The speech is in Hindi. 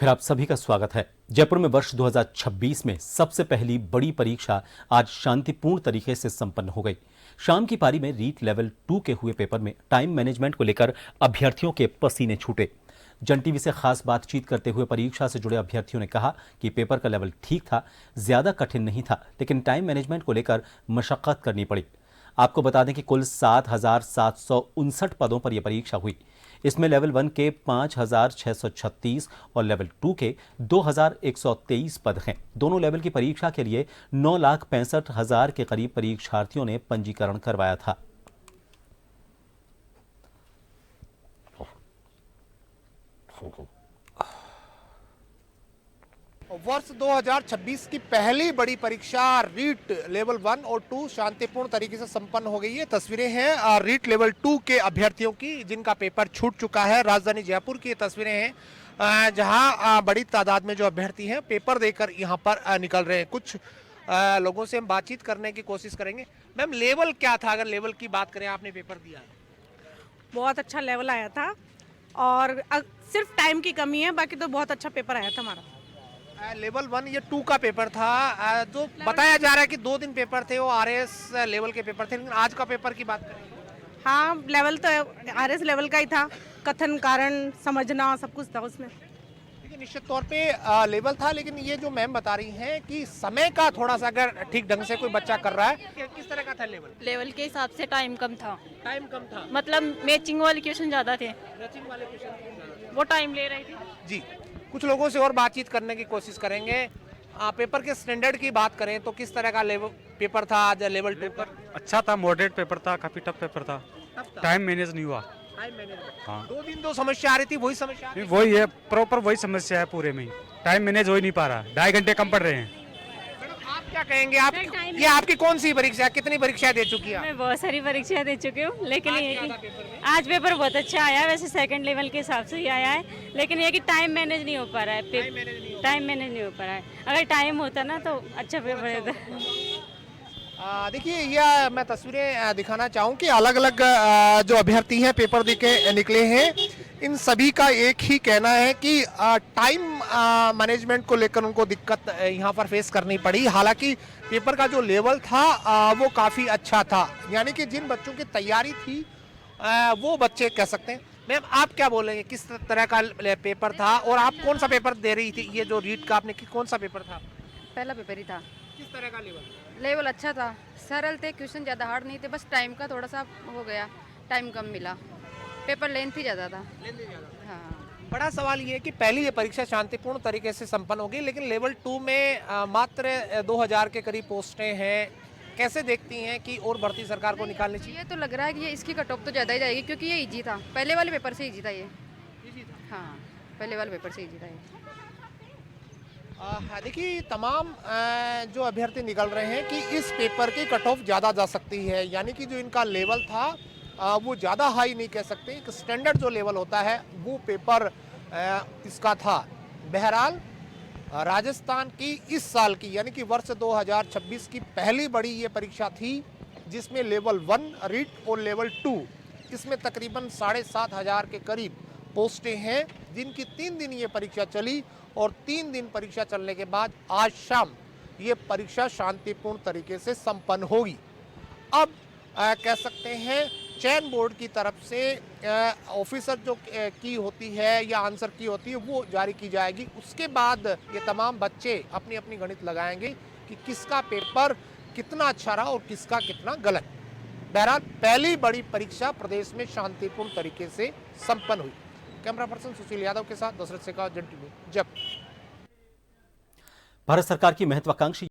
फिर आप सभी का स्वागत है। जयपुर में वर्ष 2026 में सबसे पहली बड़ी परीक्षा आज शांतिपूर्ण तरीके से संपन्न हो गई। शाम की पारी में रीट लेवल 2 के हुए पेपर में टाइम मैनेजमेंट को लेकर अभ्यर्थियों के पसीने छूटे। जन टीवी से खास बातचीत करते हुए परीक्षा से जुड़े अभ्यर्थियों ने कहा कि पेपर का लेवल ठीक था, ज्यादा कठिन नहीं था, लेकिन टाइम मैनेजमेंट को लेकर मशक्कत करनी पड़ी। आपको बता दें कि कुल 7,759 पदों पर यह परीक्षा हुई। इसमें लेवल 1 के 5,636 और लेवल 2 के 2,123 पद हैं। दोनों लेवल की परीक्षा के लिए 9,65,000 के करीब परीक्षार्थियों ने पंजीकरण करवाया था। वर्ष 2026 की पहली बड़ी परीक्षा रीट लेवल 1 और 2 शांतिपूर्ण तरीके से संपन्न हो गई है। तस्वीरें हैं रीट लेवल 2 के अभ्यर्थियों की जिनका पेपर छूट चुका है। राजधानी जयपुर की ये तस्वीरें हैं जहां बड़ी तादाद में जो अभ्यर्थी हैं पेपर देकर यहां पर निकल रहे हैं। कुछ लोगों से हम बातचीत करने की कोशिश करेंगे। मैम, लेवल क्या था? अगर लेवल की बात करें, आपने पेपर दिया। बहुत अच्छा लेवल आया था और सिर्फ टाइम की कमी है, बाकी तो बहुत अच्छा पेपर आया था हमारा। लेवल 1 ये 2 का पेपर था। जो बताया जा रहा है कि 2 दिन पेपर थे, वो आरएस लेवल के पेपर थे, लेकिन आज का पेपर की बात करें। हाँ, लेवल तो आरएस लेवल का ही था। कथन, कारण समझना सब कुछ था उसमें। देखिए, निश्चित तौर पे लेवल था, लेकिन ये जो मैम बता रही हैं कि समय का थोड़ा सा अगर ठीक ढंग से कोई बच्चा कर रहा है, किस तरह का था लेवल? लेवल के हिसाब से टाइम कम था। टाइम कम था, मतलब मैचिंग वाले क्वेश्चन ज्यादा थे, मैचिंग वाले क्वेश्चन वो टाइम ले रहे थे। जी, कुछ लोगों से और बातचीत करने की कोशिश करेंगे। पेपर के स्टैंडर्ड की बात करें तो किस तरह का लेवल पेपर था आज लेवल 2 का? अच्छा था, मॉडरेट पेपर था, काफी टफ पेपर था। टाइम मैनेज नहीं हुआ। Time management. हाँ, 2 दिन 2 समस्या आ रही थी, वही समस्या आ रही थी? वही है, प्रॉपर वही समस्या है पूरे में ही। टाइम मैनेज हो ही नहीं पा रहा, 2.5 घंटे कम पड़ रहे हैं। मैडम, आप क्या कहेंगे? आप ये आपकी कौन सी परीक्षा है? कितनी परीक्षाएं दे चुकी हैं? मैं बहुत सारी परीक्षाएं दे चुकी हूँ, लेकिन ये कि आज पेपर बहुत अच्छा आया है। वैसे सेकंड लेवल के हिसाब से ही आया है, लेकिन ये कि टाइम मैनेज नहीं हो पा रहा है। टाइम मैनेज नहीं हो पा रहा है। अगर टाइम होता ना तो अच्छा पेपर होता। देखिए, यह मैं तस्वीरें दिखाना चाहूँ कि अलग अलग जो अभ्यर्थी हैं पेपर दे के निकले हैं, इन सभी का एक ही कहना है कि टाइम मैनेजमेंट को लेकर उनको दिक्कत यहाँ पर फेस करनी पड़ी। हालांकि पेपर का जो लेवल था वो काफ़ी अच्छा था, यानी कि जिन बच्चों की तैयारी थी वो बच्चे कह सकते हैं। मैम, आप क्या बोलेंगे, किस तरह का पेपर था और आप कौन सा पेपर दे रही थी? ये जो रीट का आपने कौन सा पेपर था? पहला पेपर ही था। किस तरह का लेवल? लेवल अच्छा था, सरल थे, क्वेश्चन ज़्यादा हार्ड नहीं थे, बस टाइम का थोड़ा सा हो गया, टाइम कम मिला, पेपर लेंथ ही ज़्यादा था। हाँ, बड़ा सवाल ये है कि पहली ये परीक्षा शांतिपूर्ण तरीके से संपन्न होगी, लेकिन लेवल 2 में मात्र 2000 के करीब पोस्टें हैं। कैसे देखती हैं कि और भर्ती सरकार को निकालनी चाहिए? ये तो लग रहा है कि ये इसकी कट ऑफ तो ज़्यादा ही जाएगी, क्योंकि ये इजी था, पहले वाले पेपर से इजी था ये। हाँ, पहले वाले पेपर से इजी था ये। देखिए, तमाम जो अभ्यर्थी निकल रहे हैं कि इस पेपर की कट ऑफ ज़्यादा जा सकती है, यानी कि जो इनका लेवल था वो ज़्यादा हाई नहीं कह सकते। एक स्टैंडर्ड जो लेवल होता है वो पेपर इसका था। बहरहाल, राजस्थान की इस साल की यानी कि वर्ष 2026 की पहली बड़ी ये परीक्षा थी, जिसमें लेवल 1 रीट और लेवल 2 इसमें तकरीबन 7,500 के करीब पोस्टें हैं, जिनकी 3 दिन ये परीक्षा चली और 3 दिन परीक्षा चलने के बाद आज शाम ये परीक्षा शांतिपूर्ण तरीके से संपन्न होगी। अब कह सकते हैं चयन बोर्ड की तरफ से ऑफिसर जो की होती है या आंसर की होती है वो जारी की जाएगी। उसके बाद ये तमाम बच्चे अपनी अपनी गणित लगाएंगे कि किसका पेपर कितना अच्छा रहा और किसका कितना गलत। बहरहाल, पहली बड़ी परीक्षा प्रदेश में शांतिपूर्ण तरीके से संपन्न हुई। कैमरा पर्सन सुशील यादव के साथ दशरथ शेखर, जन टीवी, जयपुर। भारत सरकार की महत्वाकांक्षी